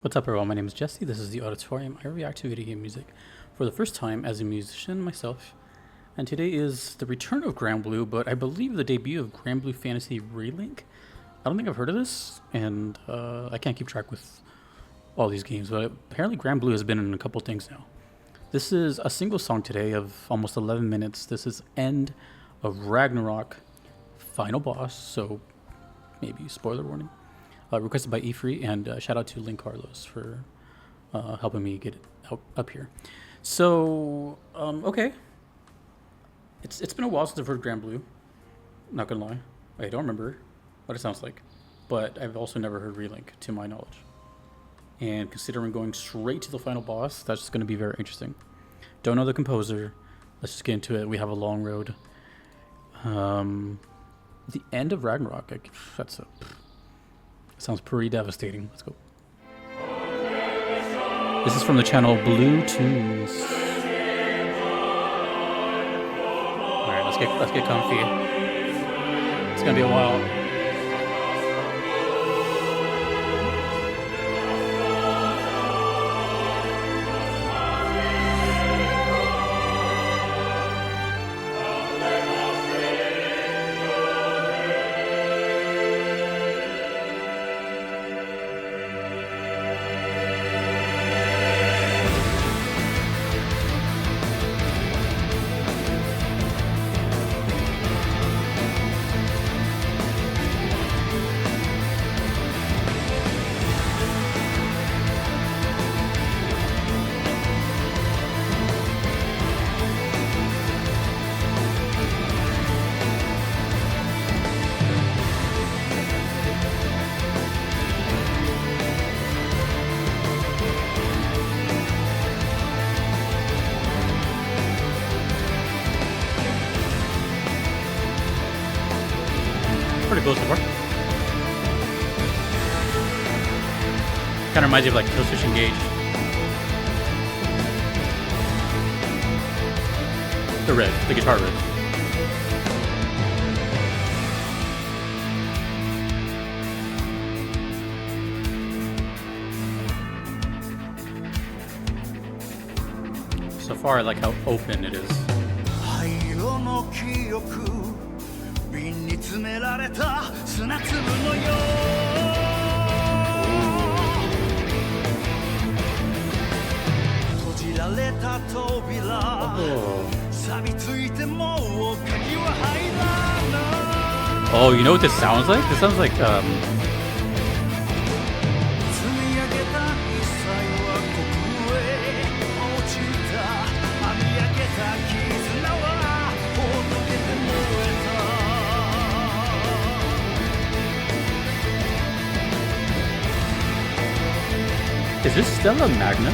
What's up everyone, my name is Jesse, this is the Auditorium. I react to video game music for the first time as a musician myself, and today is the return of Granblue, but I believe the debut of Granblue Fantasy Relink. I don't think I've heard of this, and I can't keep track with all these games, but apparently Granblue has been in a couple things now. This is a single song today of almost 11 minutes. This is End of Ragnarok, final boss, so maybe spoiler warning. Requested by eFree, and shout out to Link Carlos for helping me get it up here. So, okay. It's been a while since I've heard Granblue. Not gonna lie. I don't remember what it sounds like. But I've also never heard Relink, to my knowledge. And considering going straight to the final boss, that's just gonna be very interesting. Don't know the composer. Let's just get into it. We have a long road. The End of Ragnarok. Sounds pretty devastating. Let's go. This is from the channel Blue Tunes. Alright, let's get comfy. It's gonna be a while. Pretty cool so far. Kind of reminds you of like Killswitch Engage. The riff, the guitar riff. So far I like how open it is. 瓶に詰められた砂粒のよう閉じられた扉錆びついても鍵は入らない Oh, you know what this sounds like? This sounds like Is this Stella Magna?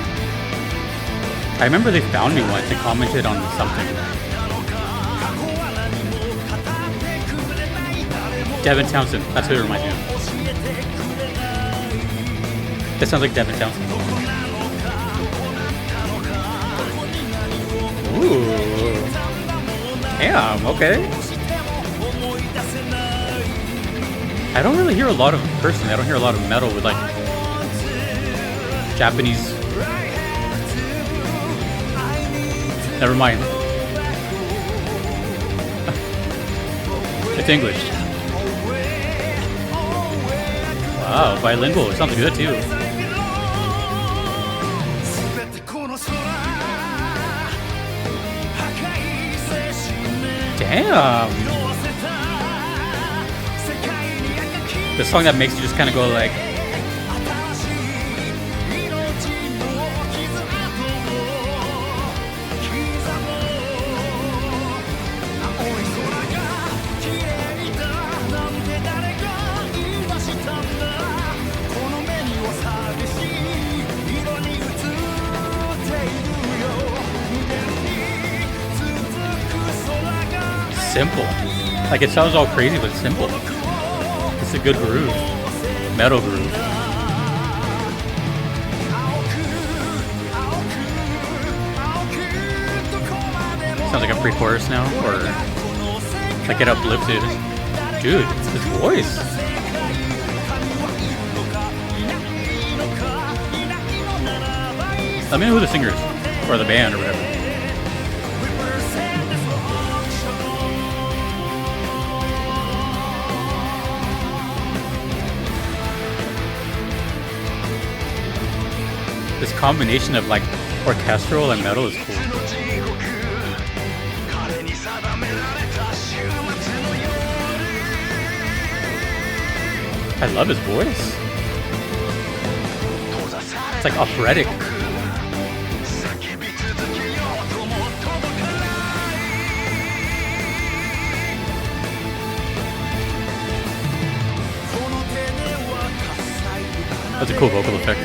I remember they found me once and commented on something. Devin Townsend, that's who it reminds me of. That sounds like Devin Townsend. Ooh. Damn, okay. I don't really hear a lot of, personally, I don't hear a lot of metal with like Japanese. Never mind. It's English. Wow, bilingual. It sounds good too. Damn. The song that makes you just kind of go like. Simple. Like it sounds all crazy, but it's simple. It's a good groove. Metal groove. Sounds like a pre-chorus now, or like it uplifted. Dude, his voice. Let me know who the singer is, or the band, or whatever. This combination of like orchestral and metal is cool. I love his voice. It's like operatic. That's a cool vocal effect.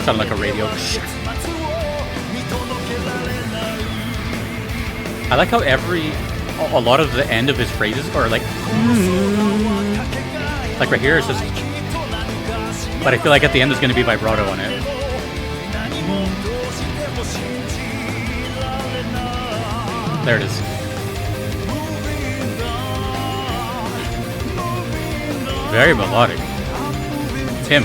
Sounded like a radio. I like how a lot of the end of his phrases are like right here it's just, but I feel like at the end there's going to be vibrato on it. There it is. Very melodic. It's him.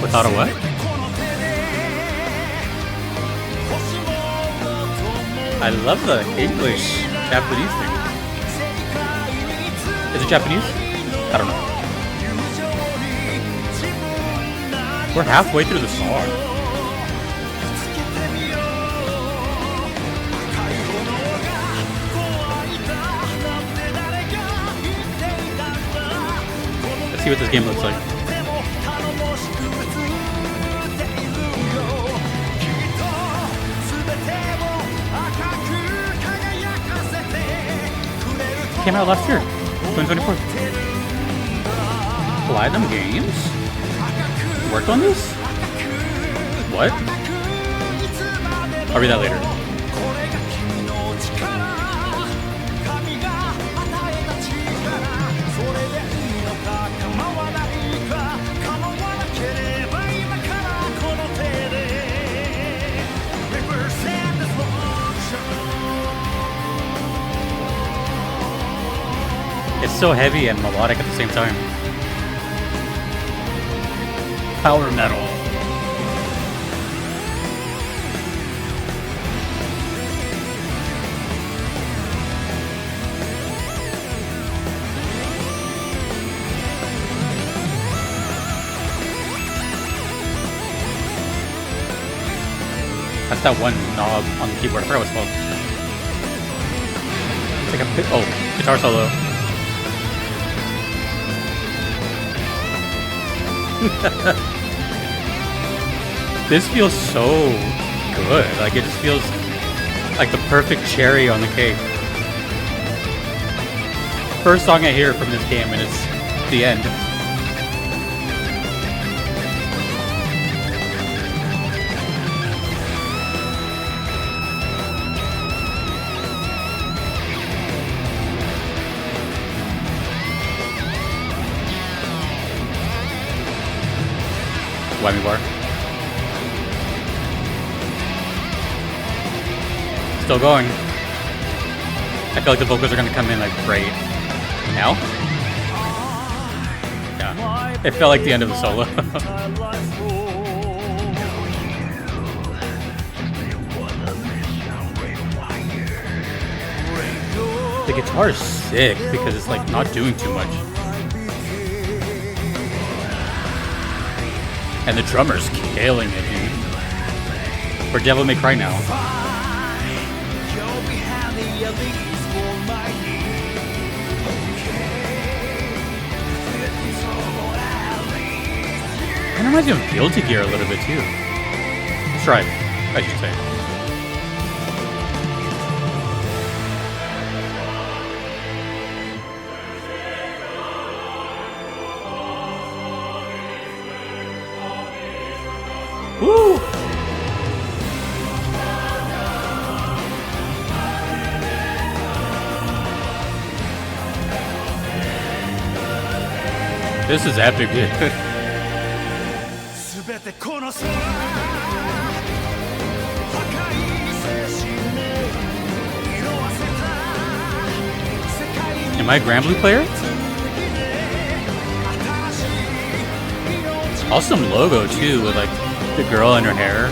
Without a what? I love the English Japanese thing. Is it Japanese? I don't know. We're halfway through the song. Let's see what this game looks like. Came out last year, 2024. Platinum Games? Worked on this? What? I'll read that later. It's so heavy and melodic at the same time. Power metal. That's that one knob on the keyboard. I forgot what it's called. It's like a guitar solo. This feels so good. Like it just feels like the perfect cherry on the cake. First song I hear from this game, and it's the end. Whammy bar. Still going. I feel like the vocals are going to come in like right now. Yeah. It felt like the end of the solo. The guitar is sick because it's like not doing too much. And the drummer's killing it, dude. For Devil May Cry now. Kind of reminds me of Guilty Gear a little bit too. Strive, I should say. Woo! This is epic, dude. Am I a Granblue player? Awesome logo too, with like the girl and her hair.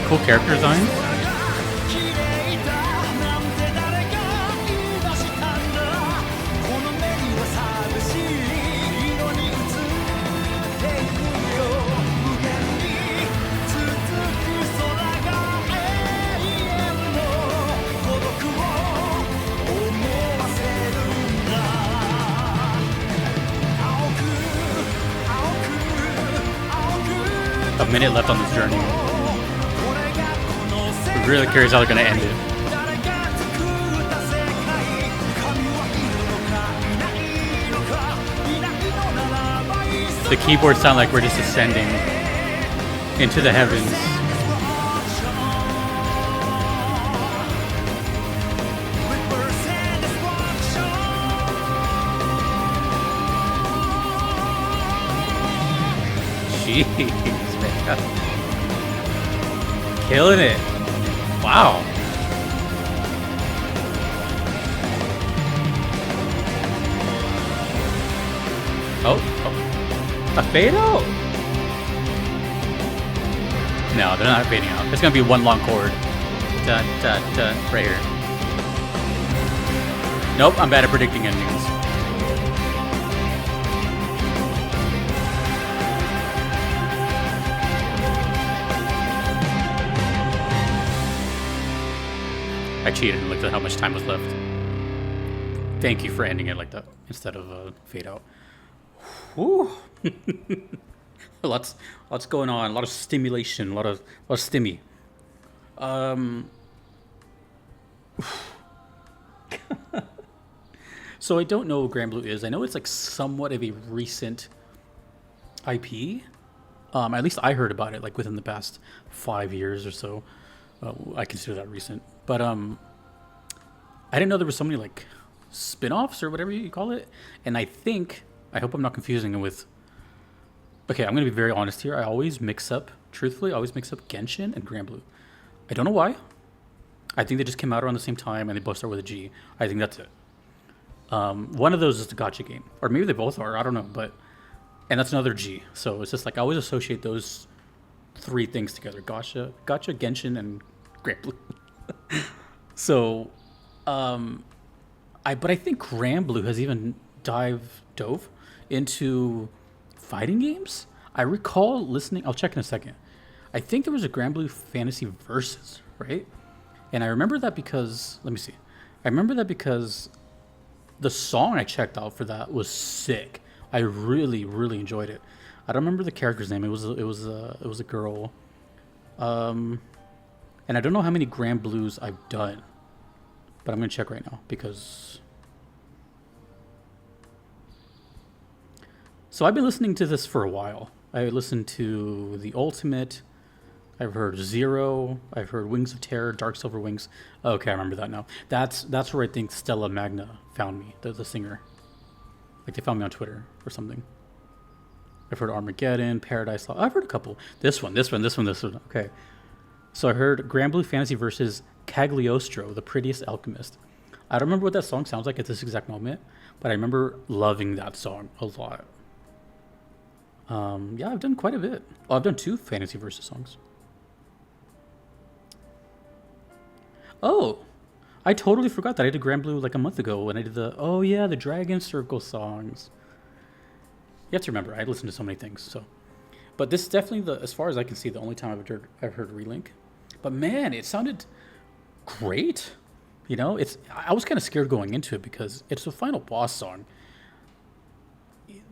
Cool character design. A minute left on this journey. We're really curious how they're going to end it. The keyboards sound like we're just ascending into the heavens. Jeez, man. Killing it. Wow. Oh. A fade out? No, they're not fading out. It's gonna be one long chord. Dun, dun, dun, right here. Nope, I'm bad at predicting endings. I cheated and looked at how much time was left. Thank you for ending it like that instead of fade out. Whew. lots going on. A lot of stimulation. A lot of stimmy. So I don't know what Granblue is. I know it's like somewhat of a recent IP. At least I heard about it like within the past 5 years or so. I consider that recent. But I didn't know there was so many like spin-offs or whatever you call it. And I hope I'm not confusing it with... Okay, I'm going to be very honest here. I always mix up Genshin and Granblue. I don't know why. I think they just came out around the same time and they both start with a G. I think that's it. One of those is the gacha game. Or maybe they both are. I don't know. And that's another G. So it's just like I always associate those three things together. Gacha, Genshin, and Granblue. So, but I think Granblue has even dove into fighting games. I recall listening. I'll check in a second. I think there was a Granblue Fantasy Versus, right? And I remember that because let me see. I remember that because the song I checked out for that was sick. I really, really enjoyed it. I don't remember the character's name. It was a girl. And I don't know how many Granblues I've done, but I'm gonna check right now because. So I've been listening to this for a while. I listened to the Ultimate. I've heard Zero. I've heard Wings of Terror, Dark Silver Wings. Okay, I remember that now. That's where I think Stella Magna found me, the singer. Like they found me on Twitter or something. I've heard Armageddon, Paradise Lost. I've heard a couple. This one. Okay. So I heard Granblue Fantasy versus Cagliostro, the Prettiest Alchemist. I don't remember what that song sounds like at this exact moment, but I remember loving that song a lot. Yeah, I've done quite a bit. Oh, I've done 2 Fantasy Versus songs. Oh, I totally forgot that I did Granblue like a month ago when I did the Dragon Circle songs. You have to remember, I listen to so many things. So, but this is definitely as far as I can see, the only time I've heard Relink. But man, it sounded great. You know, I was kind of scared going into it because it's the final boss song.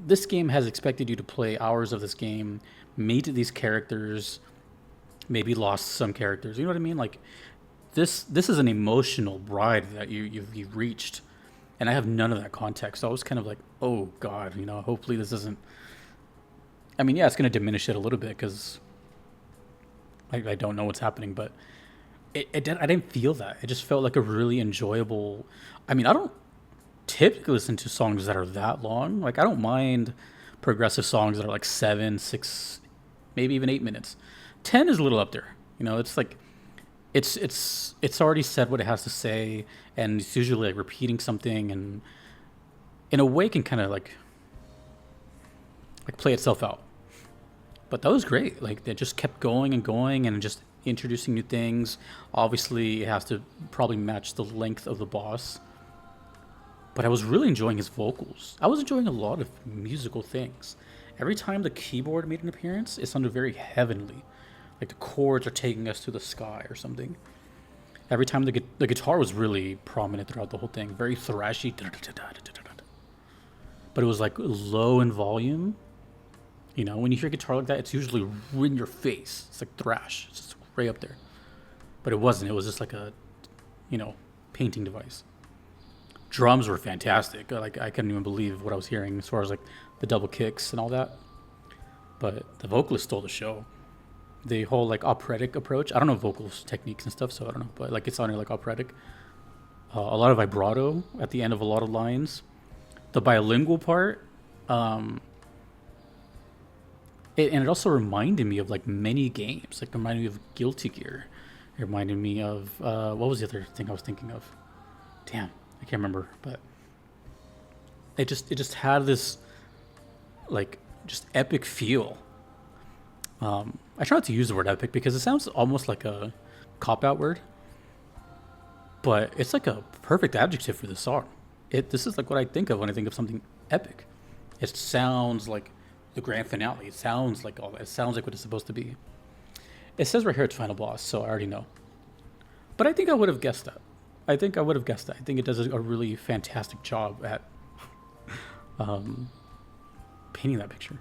This game has expected you to play hours of this game, meet these characters, maybe lost some characters. You know what I mean? Like this is an emotional ride that you've reached, and I have none of that context. So I was kind of like, oh God, you know, hopefully this doesn't. I mean, yeah, it's going to diminish it a little bit because I don't know what's happening, but I didn't feel that. It just felt like a really enjoyable. I mean, I don't typically listen to songs that are that long. Like I don't mind progressive songs that are like 7, 6, maybe even 8 minutes. 10 is a little up there. You know, it's like it's already said what it has to say, and it's usually like repeating something, and in a way can kind of like play itself out. But that was great. Like they just kept going and going and just introducing new things. Obviously, it has to probably match the length of the boss. But I was really enjoying his vocals. I was enjoying a lot of musical things. Every time the keyboard made an appearance, it sounded very heavenly. Like the chords are taking us to the sky or something. Every time the guitar was really prominent throughout the whole thing. Very thrashy. But it was like low in volume. You know, when you hear guitar like that, it's usually in your face. It's like thrash. It's just way up there. But it wasn't. It was just like a, painting device. Drums were fantastic. Like I couldn't even believe what I was hearing as far as like the double kicks and all that. But the vocalist stole the show. The whole like operatic approach. I don't know vocals techniques and stuff, so I don't know. But like it sounded like operatic. A lot of vibrato at the end of a lot of lines. The bilingual part. And it also reminded me of like many games. Like it reminded me of Guilty Gear. It reminded me of what was the other thing I was thinking of? Damn, I can't remember. But it just had this like just epic feel. I try not to use the word epic because it sounds almost like a cop-out word. But it's like a perfect adjective for this song. This is like what I think of when I think of something epic. It sounds like the grand finale. It sounds like all that. It sounds like what it's supposed to be. It says right here it's final boss, so I already know. But I think I would have guessed that. I think it does a really fantastic job at painting that picture.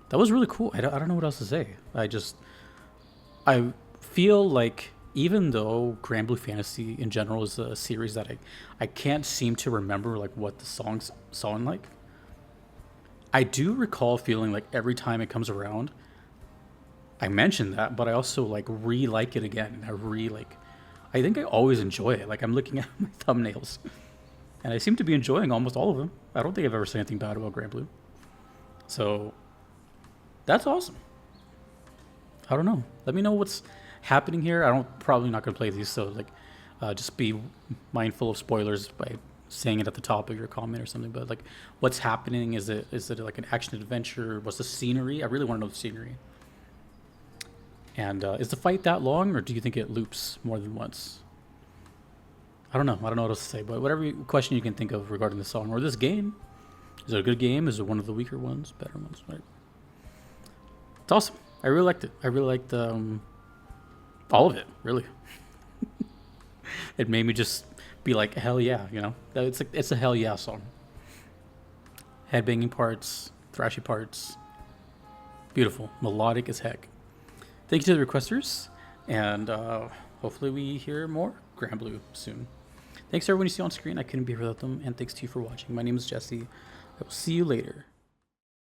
That was really cool. I don't know what else to say. I feel like even though Granblue Fantasy in general is a series that I can't seem to remember like what the songs sound like, I do recall feeling like every time it comes around, I mention that, but I also like re-like it again. I think I always enjoy it. Like I'm looking at my thumbnails, and I seem to be enjoying almost all of them. I don't think I've ever said anything bad about Granblue. So that's awesome. I don't know. Let me know what's happening here. Probably not gonna play these, so like, just be mindful of spoilers by saying it at the top of your comment or something. But like, what's happening? Is it like an action adventure? What's the scenery? I really want to know the scenery. And is the fight that long, or do you think it loops more than once? I don't know. I don't know what else to say. But whatever question you can think of regarding the song or this game. Is it a good game? Is it one of the weaker ones, better ones? Right. It's awesome. I really liked it. I really liked all of it. Really. It made me just be like, hell yeah, it's a hell yeah song. Headbanging parts, thrashy parts, beautiful, melodic as heck. Thank you to the requesters, and hopefully we hear more Granblue soon. Thanks to everyone you see on screen. I couldn't be here without them, and thanks to you for watching. My name is Jesse. I will see you later.